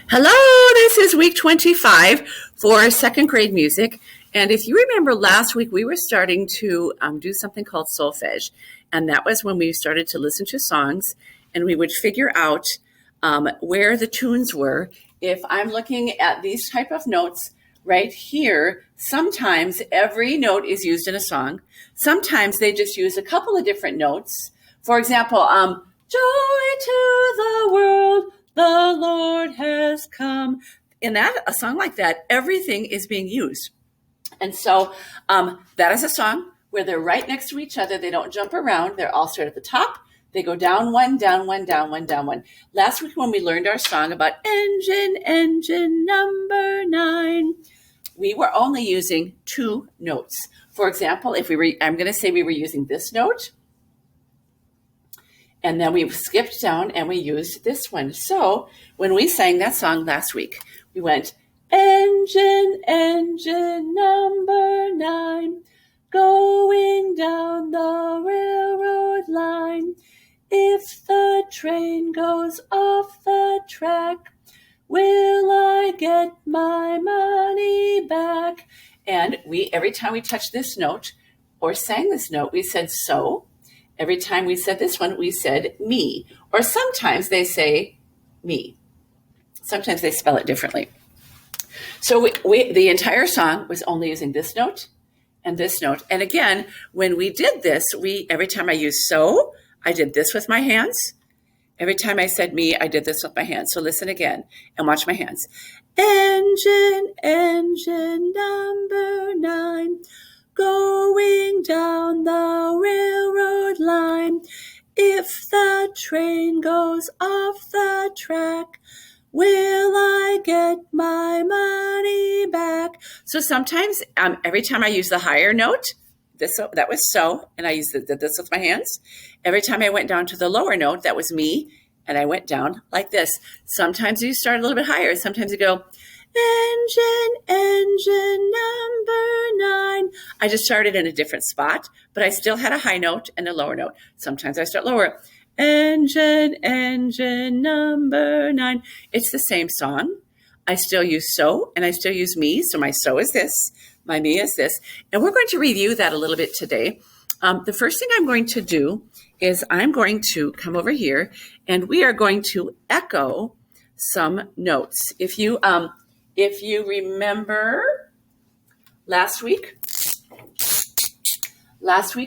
Hello, this is week 25 for second grade music. And if you remember last week, we were starting to do something called solfege. And that was when we started to listen to songs and we would figure out where the tunes were. If I'm looking at these type of notes right here, sometimes every note is used in a song. Sometimes they just use a couple of different notes. For example, joy to the world, the Lord has come. In a song like that, everything is being used. And so that is a song where they're right next to each other. They don't jump around. They're all straight at the top. They go down one, down one, down one, down one. Last week when we learned our song about engine number 9, we were only using 2 notes. For example, I'm going to say we were using this note. And then we skipped down and we used this one. So when we sang that song last week, we went, engine number 9, going down the railroad line. If the train goes off the track, will I get my money back? And every time we touched this note or sang this note, we said so. Every time we said this one, we said me. Or sometimes they say me. Sometimes they spell it differently. So the entire song was only using this note and this note. And again, when we did this, every time I used so, I did this with my hands. Every time I said me, I did this with my hands. So listen again and watch my hands. Engine number 9. Going down the railroad line. If the train goes off the track, will I get my money back? So sometimes, every time I use the higher note, that was so, and I did this with my hands. Every time I went down to the lower note, that was me, and I went down like this. Sometimes you start a little bit higher. Sometimes you go, engine number 9. I just started in a different spot, but I still had a high note and a lower note. Sometimes I start lower. Engine number 9. It's the same song. I still use so and I still use me. So my so is this, my me is this. And we're going to review that a little bit today. The first thing I'm going to do is I'm going to come over here and we are going to echo some notes. If you remember last week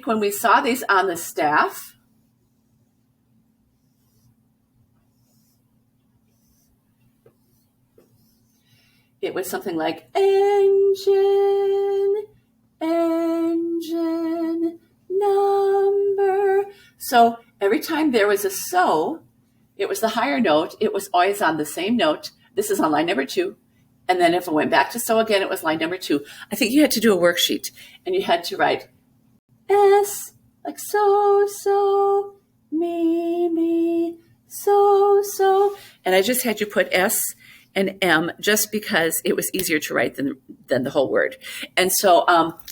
when we saw these on the staff, it was something like engine number. So every time there was a so, it was the higher note. It was always on the same note. This is on line number 2. And then if it went back to so again, it was line number 2. I think you had to do a worksheet and you had to write S, like so, me, so. And I just had you put S and M just because it was easier to write than the whole word. And so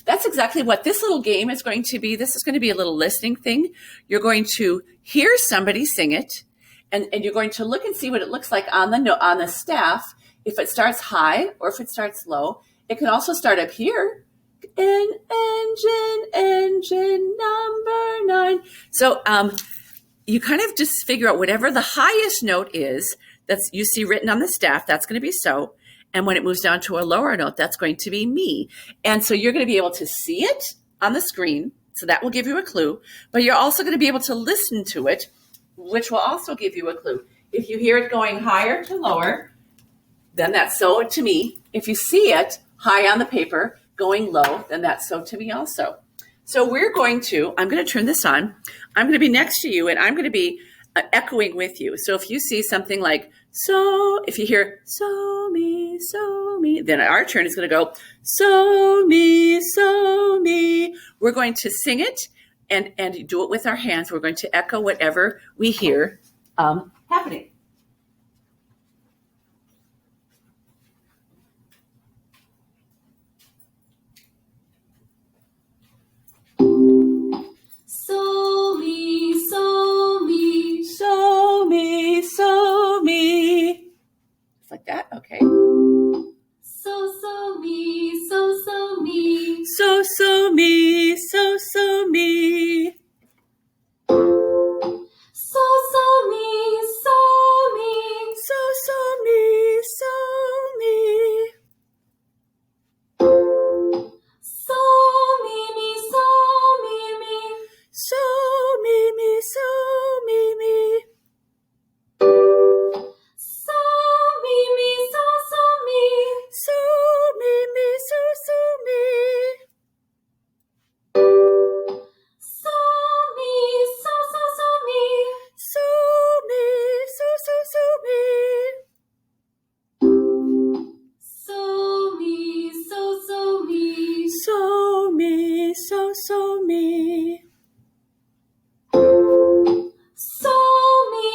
that's exactly what this little game is going to be. This is going to be a little listening thing. You're going to hear somebody sing it and you're going to look and see what it looks like on the staff. If it starts high or if it starts low. It can also start up here. Engine number 9. So you kind of just figure out whatever the highest note is that you see written on the staff, that's going to be so. And when it moves down to a lower note, that's going to be me. And so you're going to be able to see it on the screen. So that will give you a clue. But you're also going to be able to listen to it, which will also give you a clue. If you hear it going higher to lower, then that's so to me. If you see it high on the paper going low, then that's so to me also. So I'm going to turn this on. I'm going to be next to you and I'm going to be echoing with you. So if you see something like so, if you hear so me, then our turn is going to go so me. We're going to sing it and do it with our hands. We're going to echo whatever we hear happening. So me, so me, So me, so me. Just like that. Okay. So me, so me. So me, so me. So me, so me. So me, so me. So me, so me. So me, so me. So me, so me. So me, so me. So me, so me. So me, so me. So me, so me. So me, so me. So me,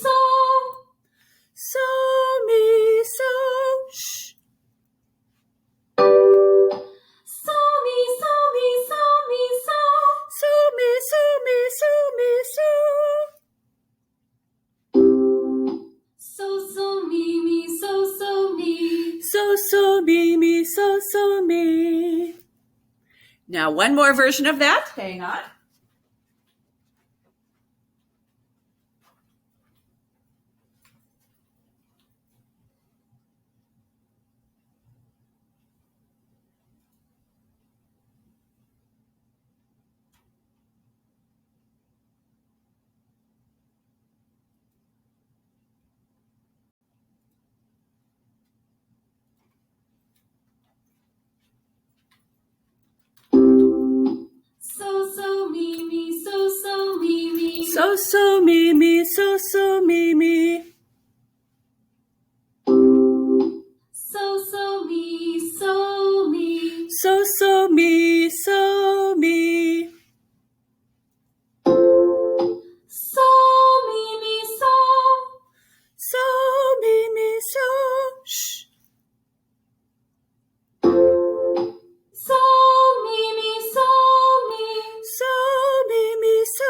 so. So me, so. Shh. So me, so me, so me, so. So me, so me, so me, so. So me, so me. So me, so me. Now one more version of that. Hang on. So me, so me. So me, so me. So me, so me. So me, so me. So me, so. So me, so. Shh. So me, so me. So me, so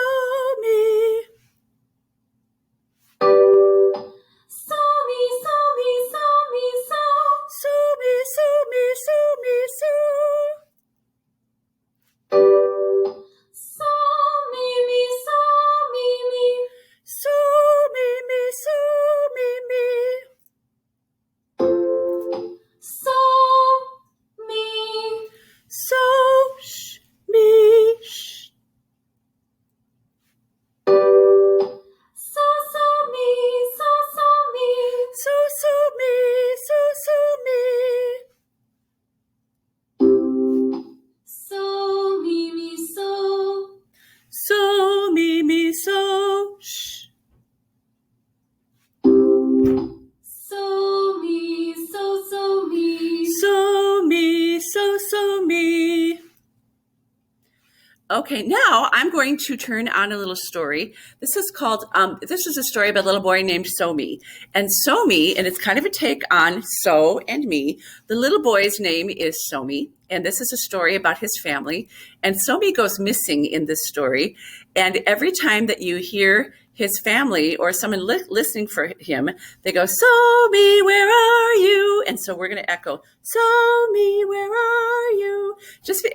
me. So me, so. So me, so. So me, so me. So me, so me. So me. So shh, me, shh. So me, so me. So me, so me. So me, so. So me, so shh. So me, so me. So me, so me. Okay, now I'm going to turn on a little story. This is called, this is a story about a little boy named Somi. And Somi, and it's kind of a take on So and Me. The little boy's name is Somi, and this is a story about his family. And Somi goes missing in this story. And every time that you hear his family or someone listening for him, they go, Somi, where are you? And so we're going to echo, Somi, where are you?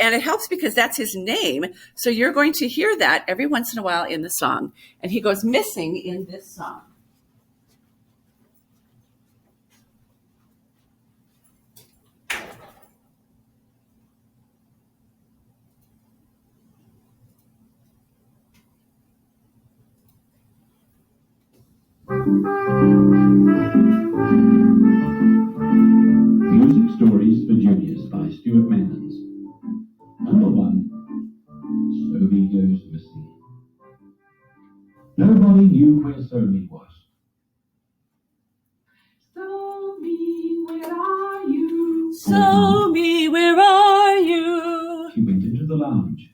And it helps because that's his name. So you're going to hear that every once in a while in the song. And he goes missing in this song. Music Stories for Juniors by Stuart Manners. Number 1. Somi Goes Missing. Nobody knew where Somi was. Somi, where are you? Somi, where are you? She went into the lounge.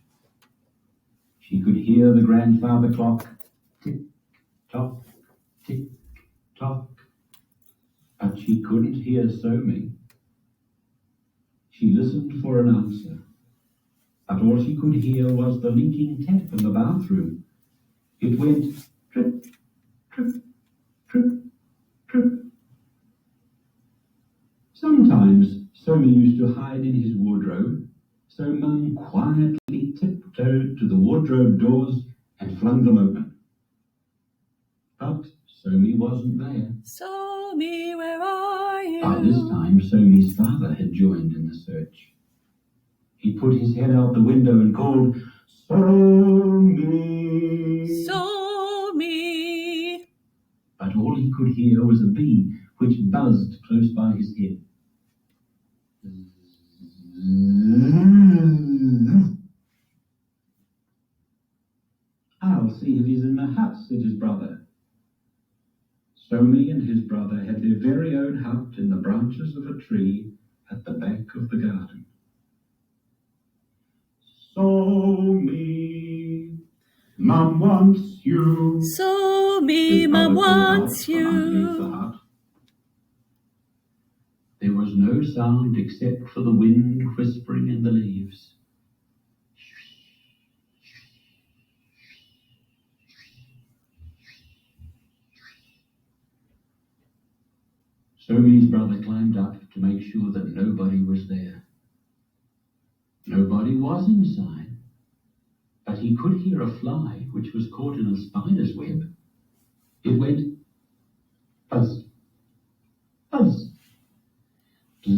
She could hear the grandfather clock tick tock, tick tock, but she couldn't hear Somi. She listened for an answer, but all she could hear was the leaking tap in the bathroom. It went drip, drip, drip, drip. Sometimes Somi used to hide in his wardrobe, so Mum quietly tiptoed to the wardrobe doors and flung them open. But Somi wasn't there. Somi, where are you? By this time, Somi's father had joined in the search. He put his head out the window and called, Somi! Somi. But all he could hear was a bee which buzzed close by his head. I'll see if he's in the hut, said his brother. Somi and his brother had their very own hut in the branches of a tree at the back of the garden. Somi, Mum wants you. Somi, His Mum brother called out wants from underneath the you. hut. There was no sound except for the wind whispering in the leaves. Somi's brother climbed up to make sure that nobody was there. Nobody was inside, but he could hear a fly which was caught in a spider's web. It went buzz, buzz, buzz.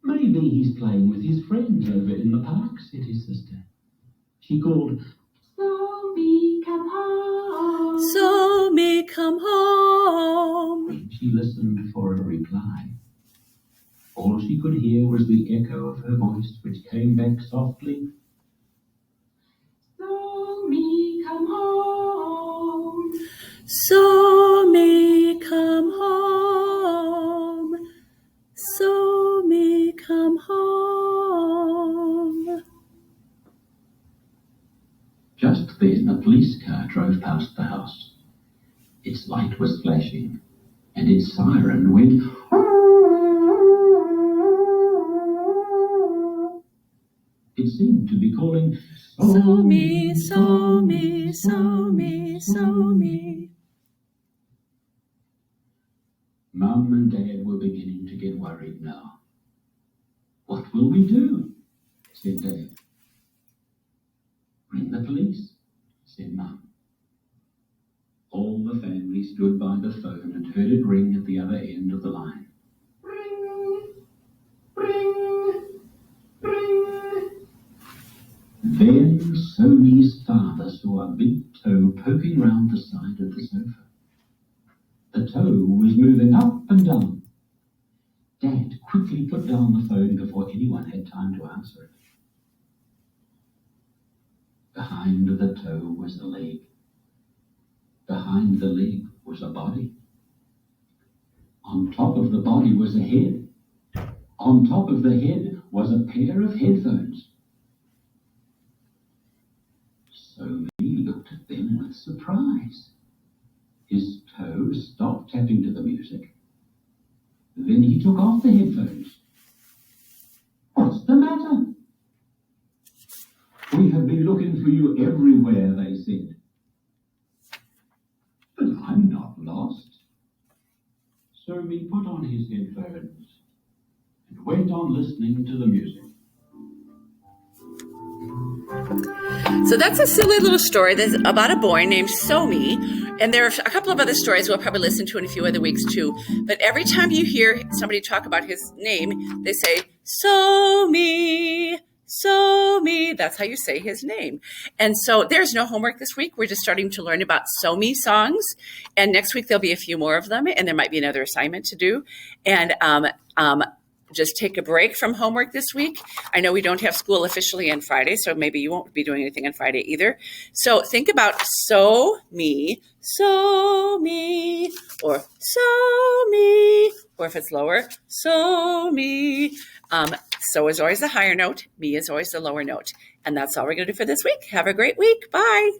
Maybe he's playing with his friends over in the park, said his sister. She called, Somi, come home. Somi, come home. when she listened for a reply. All she could hear was the echo of her voice, which came back softly. Somi, come home. Somi, come home. Somi, come home. Just then a police car drove past the house. Its light was flashing, and its siren went. It seemed to be calling, Somi, Somi, Somi, Somi. Mum and Dad were beginning to get worried now. What will we do? Said Dad. Ring the police, said Mum. All the family stood by the phone and heard it ring at the other end of the line. Ring, ring, ring. Then Somi's father saw a big toe poking round the side of the sofa. The toe was moving up and down. Dad quickly put down the phone before anyone had time to answer it. Behind the toe was a leg. Behind the leg was a body. On top of the body was a head. On top of the head was a pair of headphones. Somi looked at them with surprise. His toe stopped tapping to the music. Then he took off the headphones. What's the matter? We have been looking for you everywhere, they said. But I'm not lost. Somi put on his headphones and went on listening to the music. So that's a silly little story that's about a boy named Somi. And there are a couple of other stories we'll probably listen to in a few other weeks too. But every time you hear somebody talk about his name, they say, Somi, Somi. That's how you say his name. And so there's no homework this week. We're just starting to learn about Somi songs. And next week there'll be a few more of them. And there might be another assignment to do. And just take a break from homework this week. I know we don't have school officially on Friday, so maybe you won't be doing anything on Friday either. So think about so-me, or so-me, or if it's lower, so-me. So is always the higher note, me is always the lower note. And that's all we're going to do for this week. Have a great week. Bye.